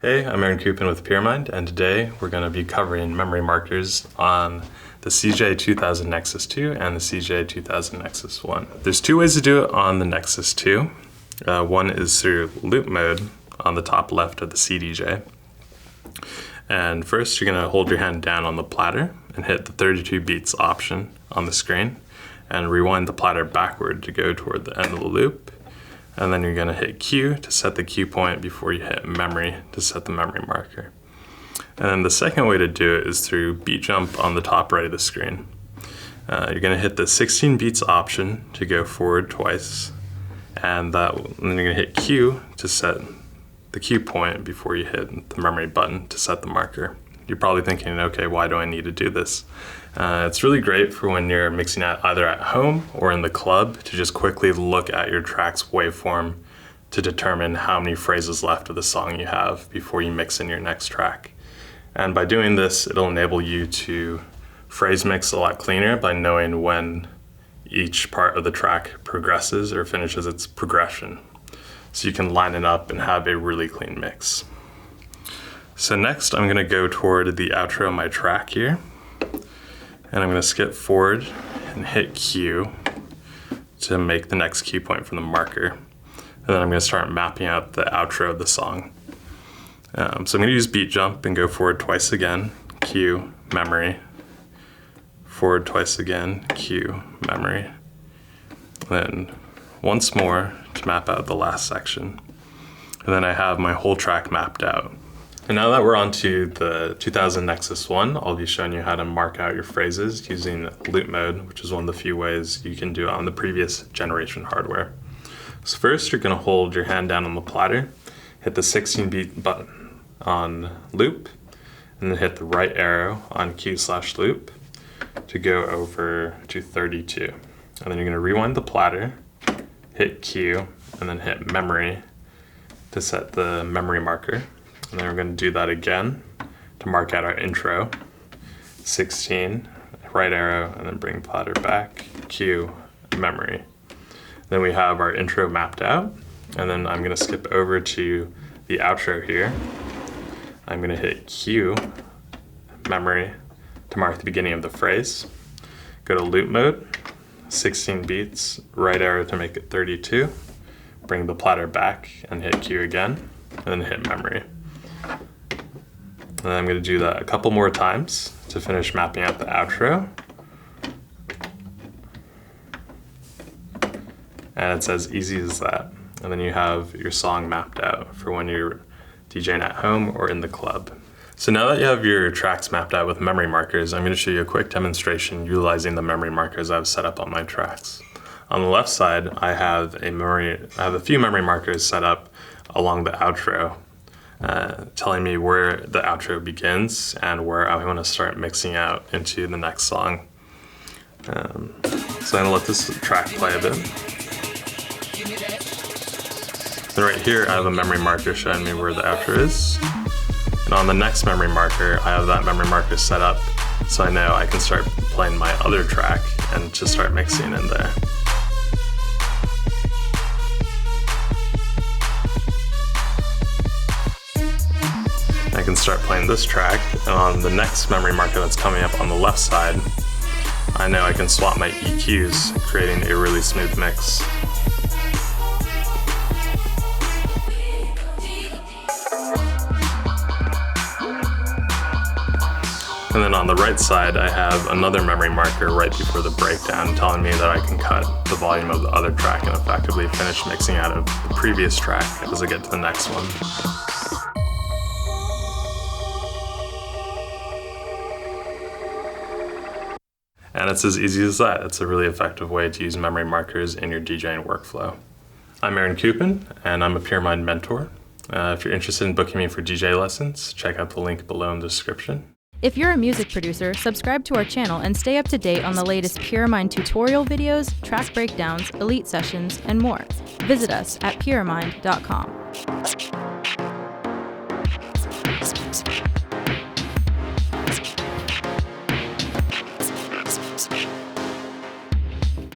Hey, I'm Aaron Kuppin with Pyramind, and today we're going to be covering memory markers on the CDJ 2000 Nexus 2 and the CDJ 2000 Nexus 1. There's two ways to do it on the Nexus 2. One is through loop mode on the top left of the CDJ. And first you're going to hold your hand down on the platter and hit the 32 beats option on the screen and rewind the platter backward to go toward the end of the loop. And then you're going to hit Q to set the cue point before you hit memory to set the memory marker. And then the second way to do it is through beat jump on the top right of the screen. You're going to hit the 16 beats option to go forward twice, and then you're going to hit Q to set the cue point before you hit the memory button to set the marker. You're probably thinking, okay, why do I need to do this? It's really great for when you're mixing out either at home or in the club to just quickly look at your track's waveform to determine how many phrases left of the song you have before you mix in your next track. And by doing this, it'll enable you to phrase mix a lot cleaner by knowing when each part of the track progresses or finishes its progression. So you can line it up and have a really clean mix. So next, I'm going to go toward the outro of my track here. And I'm going to skip forward and hit Q to make the next cue point from the marker. And then I'm going to start mapping out the outro of the song. So I'm going to use beat jump and go forward twice again, Q, memory. Forward twice again, Q, memory. Then once more to map out the last section. And then I have my whole track mapped out. And now that we're on to the 2000 Nexus 1, I'll be showing you how to mark out your phrases using loop mode, which is one of the few ways you can do it on the previous generation hardware. So first, you're going to hold your hand down on the platter, hit the 16-beat button on loop, and then hit the right arrow on Q/loop to go over to 32. And then you're going to rewind the platter, hit Q, and then hit memory to set the memory marker. And then we're going to do that again to mark out our intro. 16, right arrow, and then bring platter back, Q, memory. Then we have our intro mapped out, and then I'm going to skip over to the outro here. I'm going to hit Q, memory, to mark the beginning of the phrase. Go to loop mode, 16 beats, right arrow to make it 32. Bring the platter back and hit Q again, and then hit memory. And then I'm going to do that a couple more times to finish mapping out the outro. And it's as easy as that. And then you have your song mapped out for when you're DJing at home or in the club. So now that you have your tracks mapped out with memory markers, I'm going to show you a quick demonstration utilizing the memory markers I've set up on my tracks. On the left side, I have a few memory markers set up along the outro, telling me where the outro begins and where I want to start mixing out into the next song. So I'm going to let this track play a bit. Then right here I have a memory marker showing me where the outro is. And on the next memory marker, I have that memory marker set up so I know I can start playing my other track and just start mixing in there. I can start playing this track, and on the next memory marker that's coming up on the left side, I know I can swap my EQs, creating a really smooth mix. And then on the right side, I have another memory marker right before the breakdown telling me that I can cut the volume of the other track and effectively finish mixing out of the previous track as I get to the next one. And it's as easy as that. It's a really effective way to use memory markers in your DJing workflow. I'm Aaron Kuppin, and I'm a Pyramind mentor. If you're interested in booking me for DJ lessons, check out the link below in the description. If you're a music producer, subscribe to our channel and stay up to date on the latest Pyramind tutorial videos, track breakdowns, elite sessions, and more. Visit us at pyramind.com.